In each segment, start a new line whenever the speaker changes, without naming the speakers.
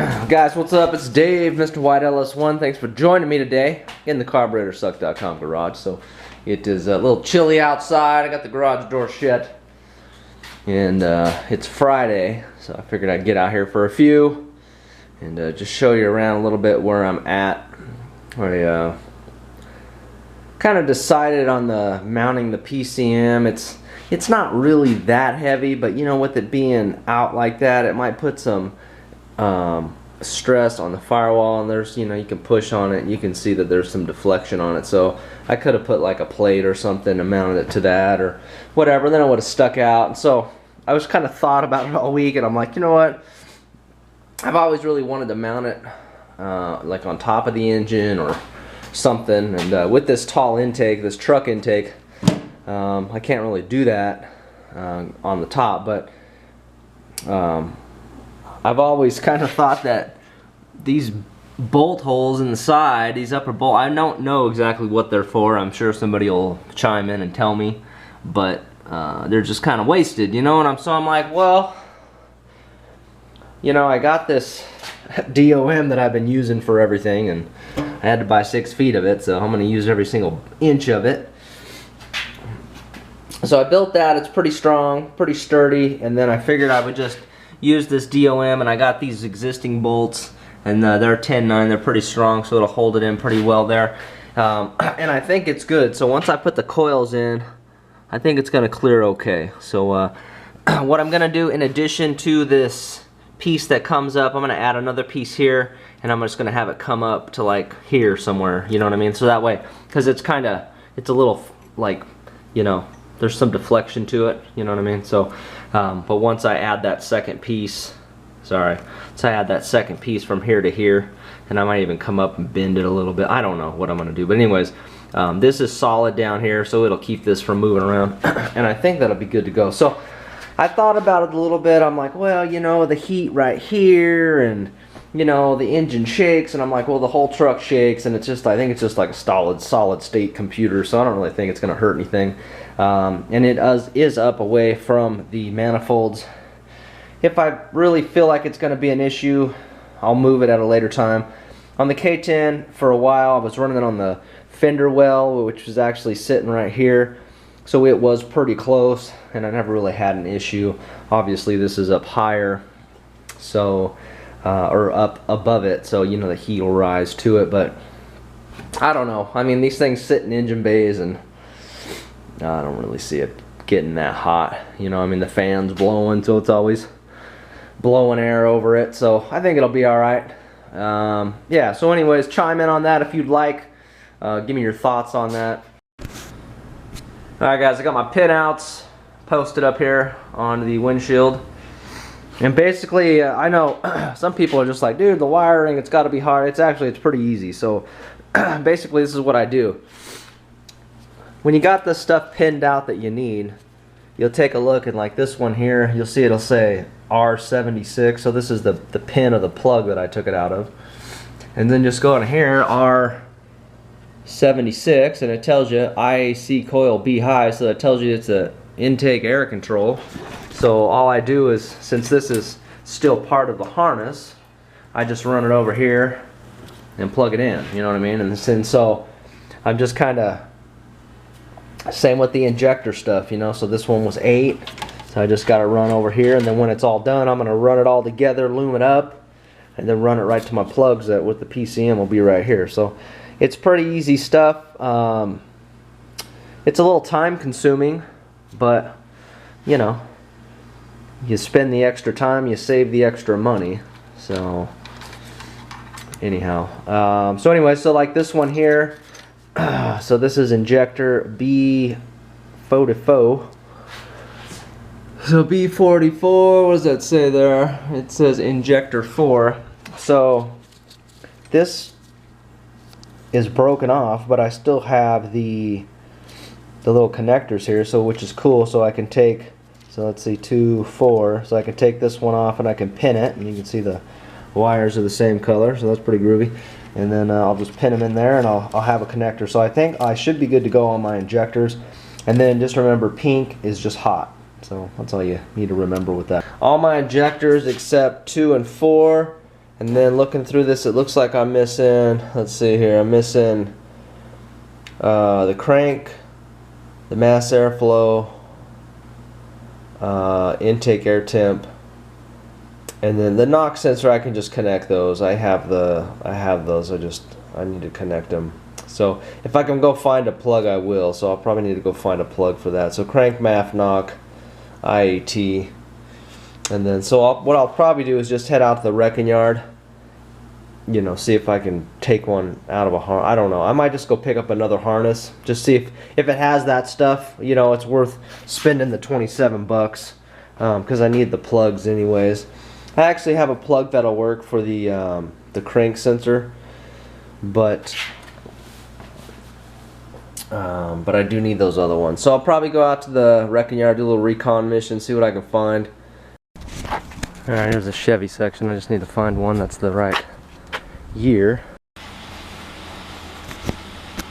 Guys, what's up? It's Dave, Mr. White LS1. Thanks for joining me today in the carburetorsuck.com garage. So it is a little chilly outside. I got the garage door shut, and it's Friday, so I figured I'd get out here for a few and just show you around a little bit where I'm at. I kind of decided on the mounting the PCM. It's not really that heavy, but you know, with it being out like that, it might put some stress on the firewall, and there's, you know, you can push on it and you can see that there's some deflection on it. So I could have put like a plate or something and mounted it to that or whatever, then it would have stuck out. And so I was kind of thought about it all week, and I'm like, you know what, I've always really wanted to mount it like on top of the engine or something, and with this tall intake, this truck intake, I can't really do that on the top, but I've always kind of thought that these bolt holes in the side, these upper bolt, I don't know exactly what they're for. I'm sure somebody will chime in and tell me, but they're just kind of wasted, you know. And so I'm like, well, you know, I got this DOM that I've been using for everything, and I had to buy 6 feet of it, so I'm going to use every single inch of it. So I built that. It's pretty strong, pretty sturdy, and then I figured I would just use this DOM, and I got these existing bolts, and they're 10-9. They're pretty strong, so it'll hold it in pretty well there. And I think it's good. So once I put the coils in, I think it's going to clear okay. So what I'm going to do, in addition to this piece that comes up, I'm going to add another piece here, and I'm just going to have it come up to like here somewhere, you know what I mean? So that way, because it's a little like, you know, there's some deflection to it, you know what I mean? So but once I add that second piece, so I add that second piece from here to here, and I might even come up and bend it a little bit. I don't know what I'm going to do, but anyways, this is solid down here, so it'll keep this from moving around, and I think that'll be good to go. So I thought about it a little bit. I'm like, well, you know, the heat right here, and you know, the engine shakes, and I'm like, well, the whole truck shakes, and it's just, I think it's just like a solid state computer, so I don't really think it's going to hurt anything. And it is up away from the manifolds. If I really feel like it's going to be an issue, I'll move it at a later time. On the K10, for a while, I was running it on the fender well, which was actually sitting right here, so it was pretty close, and I never really had an issue. Obviously, this is up higher, so or up above it, so you know, the heat will rise to it. But I don't know. I mean, these things sit in engine bays, and I don't really see it getting that hot. You know, I mean, the fan's blowing, so it's always blowing air over it. So I think it'll be all right. Yeah. So, anyways, chime in on that if you'd like. Give me your thoughts on that. All right, guys. I got my pinouts posted up here on the windshield. And basically, I know some people are just like, dude, the wiring, it's got to be hard. It's pretty easy. So basically, this is what I do. When you got the stuff pinned out that you need, you'll take a look, and like this one here, you'll see it'll say R76. So this is the pin of the plug that I took it out of. And then just go in here, R76, and it tells you IAC coil B high, so it tells you it's a intake air control. So all I do is, since this is still part of the harness, I just run it over here and plug it in, you know what I mean? And so I'm just kind of, same with the injector stuff, you know. So this one was 8, so I just got to run over here, and then when it's all done, I'm going to run it all together, loom it up, and then run it right to my plugs that with the PCM will be right here. So it's pretty easy stuff. It's a little time consuming, but you know, you spend the extra time, you save the extra money. So anyhow, so anyway, so like this one here, so this is injector B44. So B44, what does that say there? It says injector 4. So this is broken off, but I still have the little connectors here, so which is cool. So I can take, so let's see, 2, 4. So I can take this one off and I can pin it, and you can see the wires are the same color, so that's pretty groovy. And then I'll just pin them in there, and I'll have a connector. So I think I should be good to go on my injectors. And then just remember, pink is just hot. So that's all you need to remember with that. All my injectors except 2 and 4 And then looking through this, it looks like I'm missing, let's see here, I'm missing the crank, the mass airflow, intake air temp, and then the knock sensor. I can just connect those. I have those. I need to connect them. So if I can go find a plug, I will. So I'll probably need to go find a plug for that. So crank, MAF, knock, IAT. And then, so what I'll probably do is just head out to the wrecking yard, you know, see if I can take one out of a harness. I don't know. I might just go pick up another harness, just see if it has that stuff. You know, it's worth spending the 27 bucks, because I need the plugs anyways. I actually have a plug that'll work for the crank sensor, but I do need those other ones. So I'll probably go out to the wrecking yard, do a little recon mission, see what I can find. Alright, here's the Chevy section. I just need to find one that's the right year.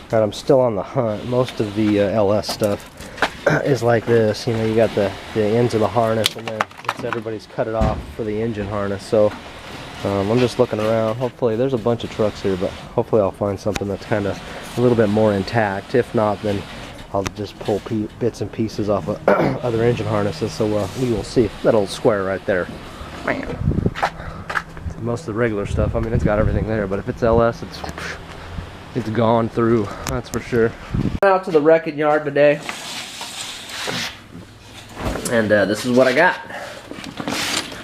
Alright, I'm still on the hunt. Most of the LS stuff is like this. You know, you got the ends of the harness, and then everybody's cut it off for the engine harness. So I'm just looking around. Hopefully, there's a bunch of trucks here, but hopefully I'll find something that's kind of a little bit more intact. If not, then I'll just pull bits and pieces off of other engine harnesses. So we will see. That old square right there. Man. Most of the regular stuff, I mean, it's got everything there, but if it's LS, it's gone through, that's for sure. Went out to the wrecking yard today, and this is what I got.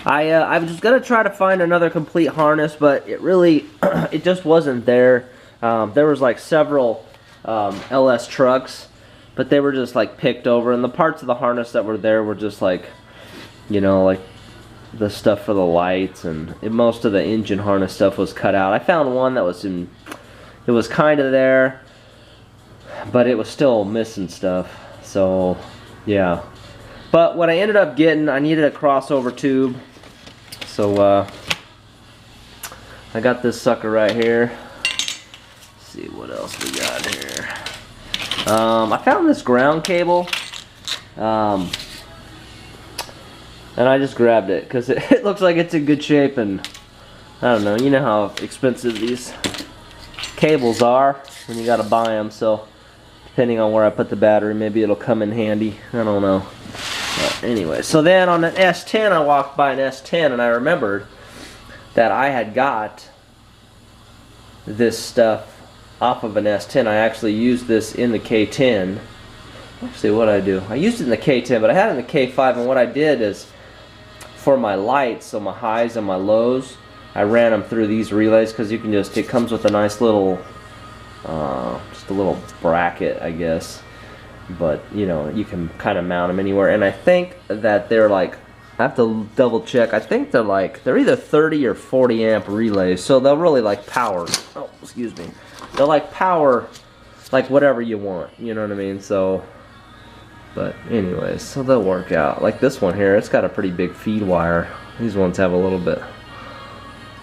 I was just gonna try to find another complete harness, but it really, it just wasn't there. There was like several LS trucks, but they were just like picked over, and the parts of the harness that were there were just like, you know, like the stuff for the lights, and most of the engine harness stuff was cut out. I found one that was it was kind of there, but it was still missing stuff. So yeah, but what I ended up getting, I needed a crossover tube, so I got this sucker right here. Let's see what else we got here. I found this ground cable, and I just grabbed it because it looks like it's in good shape, and I don't know, you know how expensive these cables are when you gotta buy them, so depending on where I put the battery, maybe it'll come in handy. I don't know. But anyway, so then on an S10, I walked by an S10 and I remembered that I had got this stuff off of an S10. I actually used this in the K10. Actually, what I do? I used it in the K10, but I had it in the K5, and what I did is, for my lights, so my highs and my lows, I ran them through these relays, because you can just, it comes with a nice little, just a little bracket, I guess, but you know, you can kind of mount them anywhere. And I think that they're like, I have to double check, I think they're either 30 or 40 amp relays, so they'll really like power, oh excuse me, they'll like power like whatever you want, you know what I mean? So, but anyways, so they'll work out. Like this one here, it's got a pretty big feed wire. These ones have a little bit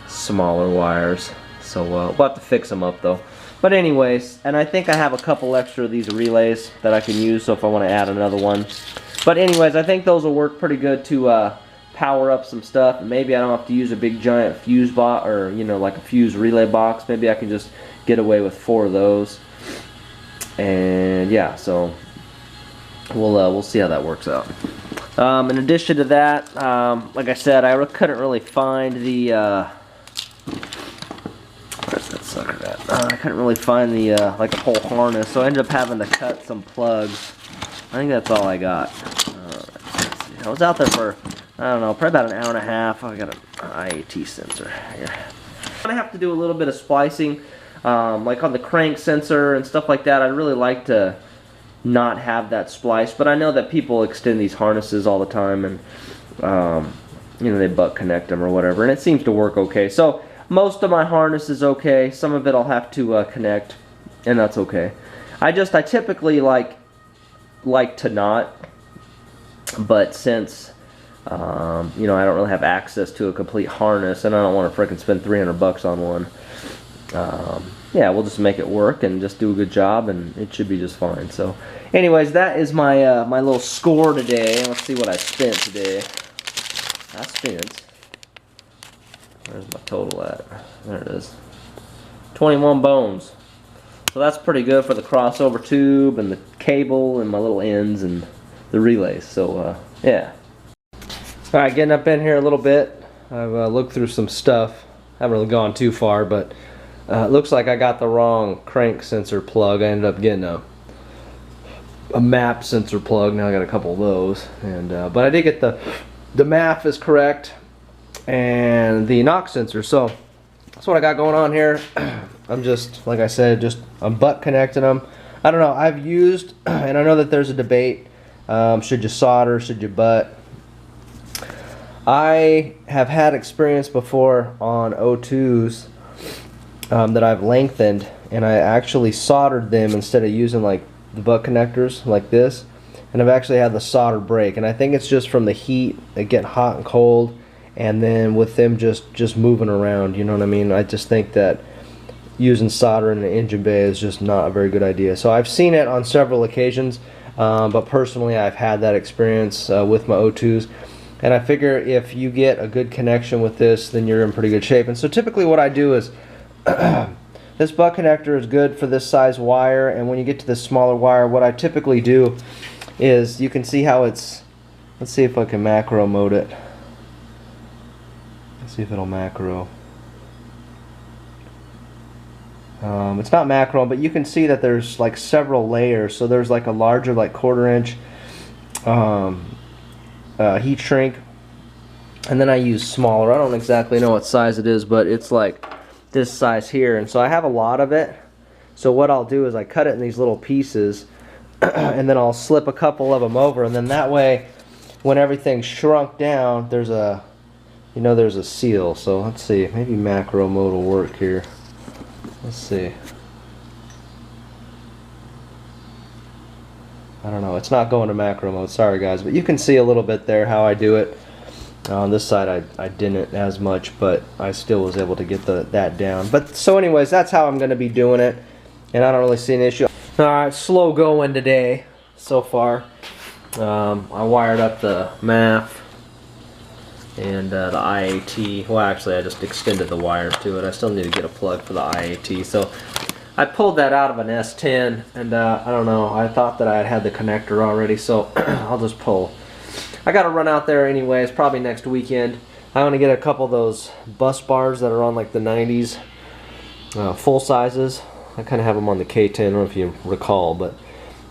smaller wires, so we'll have to fix them up though. But anyways, and I think I have a couple extra of these relays that I can use, so if I want to add another one. But anyways, I think those will work pretty good to power up some stuff. Maybe I don't have to use a big giant fuse box, or you know, like a fuse relay box. Maybe I can just get away with 4 of those. And yeah, so we'll see how that works out. In addition to that, like I said, I couldn't really find the where's that sucker at? I couldn't really find the like the whole harness, so I ended up having to cut some plugs. I think that's all I got. I was out there for, I don't know, probably about an hour and a half. I got an IAT sensor here. I'm gonna have to do a little bit of splicing, like on the crank sensor and stuff like that. I'd really like to not have that spliced, but I know that people extend these harnesses all the time, and you know, they butt connect them or whatever, and it seems to work okay. So most of my harness is okay. Some of it I'll have to connect, and that's okay. I typically like to not, but since you know, I don't really have access to a complete harness, and I don't want to frickin' spend 300 bucks on one, yeah, we'll just make it work and just do a good job, and it should be just fine. So anyways, that is my my little score today. Let's see what I spent today. I spent Where's my total at? There it is. 21 bones. So that's pretty good for the crossover tube and the cable and my little ends and the relays. So yeah. Alright, getting up in here a little bit. I've looked through some stuff. Haven't really gone too far, but it looks like I got the wrong crank sensor plug. I ended up getting a MAP sensor plug. Now I got a couple of those. And but I did get the MAP is correct and the knock sensor. So that's what I got going on here. I'm just, like I said, I'm butt connecting them. I don't know, I've used, and I know that there's a debate, should you solder, should you butt. I have had experience before on O2s that I've lengthened, and I actually soldered them instead of using like the butt connectors like this, and I've actually had the solder break, and I think it's just from the heat, they get hot and cold, and then with them just moving around, you know what I mean. I just think that using solder in the engine bay is just not a very good idea. So I've seen it on several occasions, but personally I've had that experience with my O2s. And I figure if you get a good connection with this, then you're in pretty good shape. And so typically what I do is, this butt connector is good for this size wire, and when you get to this smaller wire, what I typically do is, you can see how it's, let's see if I can macro mode it. Let's see if it'll macro. It's not macro, but you can see that there's like several layers. So there's like a larger, like 1/4 inch heat shrink, and then I use smaller. I don't exactly know what size it is, but it's like this size here, and so I have a lot of it. So what I'll do is I cut it in these little pieces and then I'll slip a couple of them over, and then that way when everything's shrunk down, there's a, you know, there's a seal. So let's see, maybe macro mode will work here. Let's see. I don't know, it's not going to macro mode, sorry guys, but you can see a little bit there how I do it. On this side I didn't as much, but I still was able to get that down. But so anyways, that's how I'm going to be doing it, and I don't really see an issue. Alright, slow going today so far. I wired up the MAF and the IAT. Well, actually I just extended the wires to it. I still need to get a plug for the IAT. So I pulled that out of an S10, and I don't know, I thought that I had the connector already, so I'll just pull. I gotta run out there anyways, probably next weekend. I want to get a couple of those bus bars that are on like the 90s, full sizes. I kind of have them on the K10, I don't know if you recall, but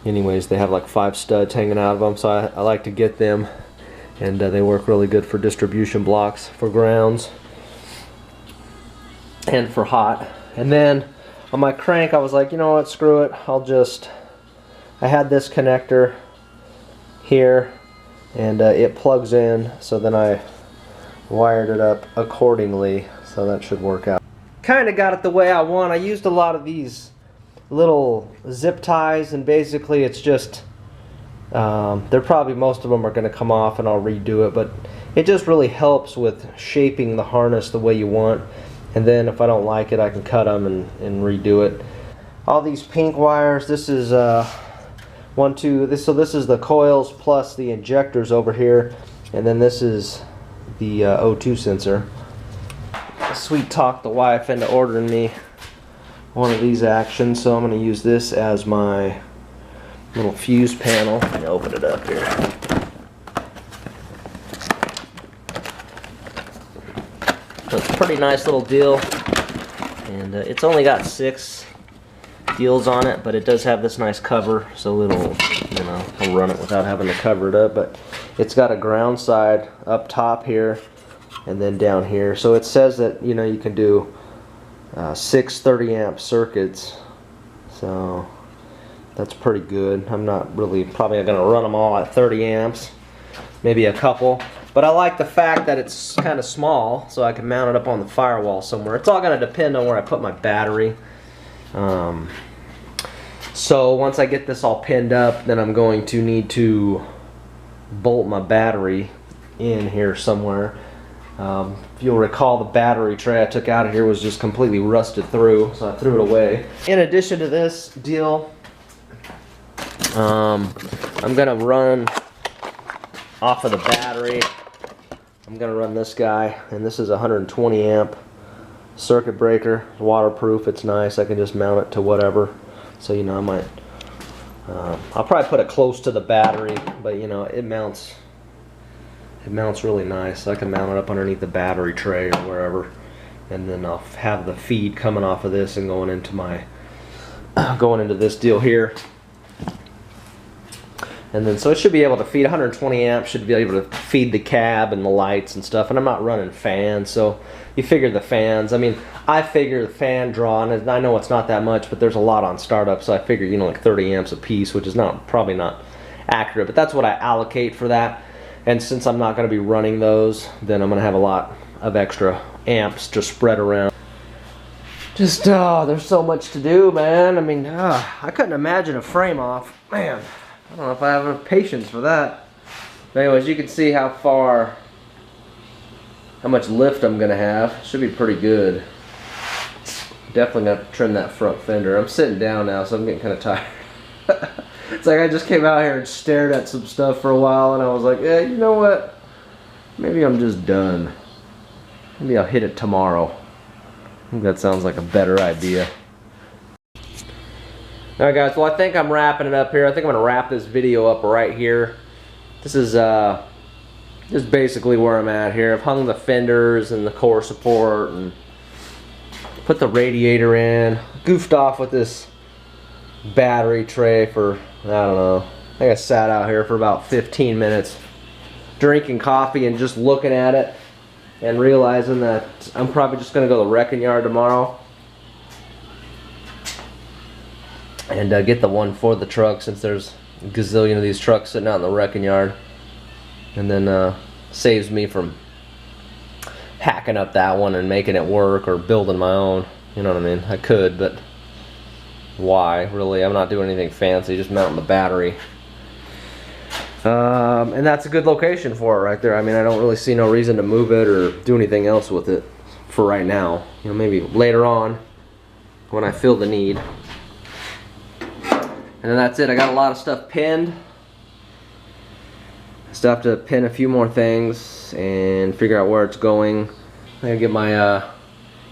anyways, they have like 5 studs hanging out of them, so I like to get them, and they work really good for distribution blocks, for grounds, and for hot. And then on my crank, I was like, you know what, screw it, I had this connector here, and it plugs in, so then I wired it up accordingly, so that should work out. Kind of got it the way I want. I used a lot of these little zip ties, and basically it's just, they're probably, most of them are going to come off and I'll redo it, but it just really helps with shaping the harness the way you want. And then if I don't like it, I can cut them and redo it. All these pink wires, this is so this is the coils plus the injectors over here, and then this is the O2 sensor. Sweet talk the wife into ordering me one of these actions, so I'm going to use this as my little fuse panel. Let me open it up here. So it's a pretty nice little deal, and it's only got 6 deals on it, but it does have this nice cover, so it'll, you know, I'll run it without having to cover it up. But it's got a ground side up top here, and then down here. So it says that, you know, you can do 6 30-amp circuits, so that's pretty good. I'm not really probably going to run them all at 30 amps, maybe a couple. But I like the fact that it's kind of small, so I can mount it up on the firewall somewhere. It's all going to depend on where I put my battery. So once I get this all pinned up, then I'm going to need to bolt my battery in here somewhere. If you'll recall, the battery tray I took out of here was just completely rusted through, so I threw it away. In addition to this deal, I'm going to run off of the battery I'm gonna run this guy, and this is a 120 amp circuit breaker, waterproof. It's nice. I can just mount it to whatever. So you know, I might. I'll probably put it close to the battery, but you know, it mounts. It mounts really nice. I can mount it up underneath the battery tray or wherever, and then I'll have the feed coming off of this and going into my this deal here. And then so it should be able to feed 120 amps, should be able to feed the cab and the lights and stuff. And I'm not running fans, so you figure the fans. I mean, I figure the fan draw, and I know it's not that much, but there's a lot on startup, so I figure, you know, like 30 amps a piece, which is probably not accurate, but that's what I allocate for that. And since I'm not going to be running those, then I'm going to have a lot of extra amps to spread around. Just, there's so much to do, man. I mean, I couldn't imagine a frame off. Man, I don't know if I have enough patience for that. But anyways, you can see how much lift I'm going to have. Should be pretty good. Definitely going to trim that front fender. I'm sitting down now, so I'm getting kind of tired. It's like I just came out here and stared at some stuff for a while, and I was like, yeah, you know what? Maybe I'm just done. Maybe I'll hit it tomorrow. I think that sounds like a better idea. Alright guys, well I think I'm wrapping it up here. I think I'm going to wrap this video up right here. This is just basically where I'm at here. I've hung the fenders and the core support and put the radiator in. Goofed off with this battery tray for, I don't know, I think I sat out here for about 15 minutes drinking coffee and just looking at it and realizing that I'm probably just going to go to the wrecking yard tomorrow and get the one for the truck, since there's a gazillion of these trucks sitting out in the wrecking yard, and then saves me from hacking up that one and making it work or building my own. You know what I mean? I could, but why really? I'm not doing anything fancy, just mounting the battery. And that's a good location for it right there. I mean, I don't really see no reason to move it or do anything else with it for right now. You know, maybe later on when I feel the need. And then that's it. I got a lot of stuff pinned. Still have to pin a few more things and figure out where it's going. I'm gonna get my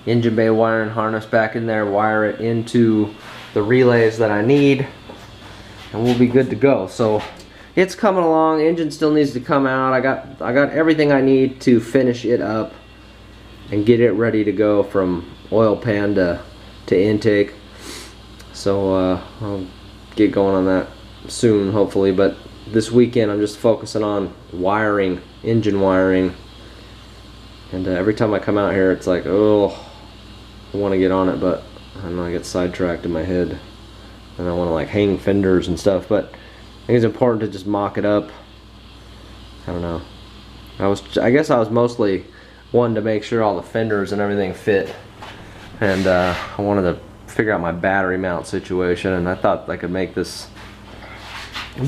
engine bay wiring harness back in there, wire it into the relays that I need, and we'll be good to go. So it's coming along. Engine still needs to come out. I got everything I need to finish it up and get it ready to go from oil pan to intake. So I'll get going on that soon, hopefully. But this weekend I'm just focusing on wiring, engine wiring. And every time I come out here, it's like, oh, I want to get on it, but I don't know, I get sidetracked in my head, and I want to like hang fenders and stuff. But I think it's important to just mock it up. I don't know. I guess I was mostly wanting to make sure all the fenders and everything fit, and I wanted to figure out my battery mount situation, and I thought I could make this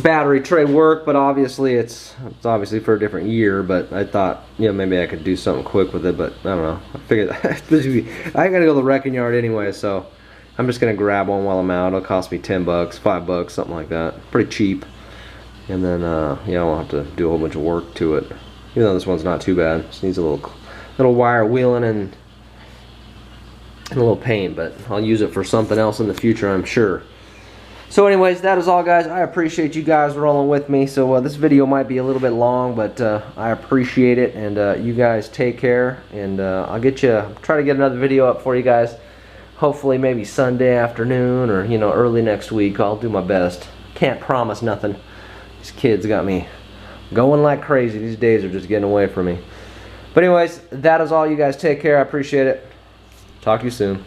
battery tray work, but obviously it's obviously for a different year. But I thought, you know, maybe I could do something quick with it, but I don't know. I figured I gotta go to the wrecking yard anyway, so I'm just gonna grab one while I'm out. It'll cost me 10 bucks, 5 bucks, something like that. Pretty cheap. And then yeah, I won't have to do a whole bunch of work to it. Even though this one's not too bad. Just needs a little wire wheeling and a little paint, but I'll use it for something else in the future, I'm sure. So anyways, that is all, guys. I appreciate you guys rolling with me. So this video might be a little bit long, but I appreciate it, and you guys take care, and I'll try to get another video up for you guys, hopefully maybe Sunday afternoon, or you know, early next week. I'll do my best. Can't promise nothing. These kids got me going like crazy. These days are just getting away from me. But anyways, that is all. You guys take care. I appreciate it. Talk to you soon.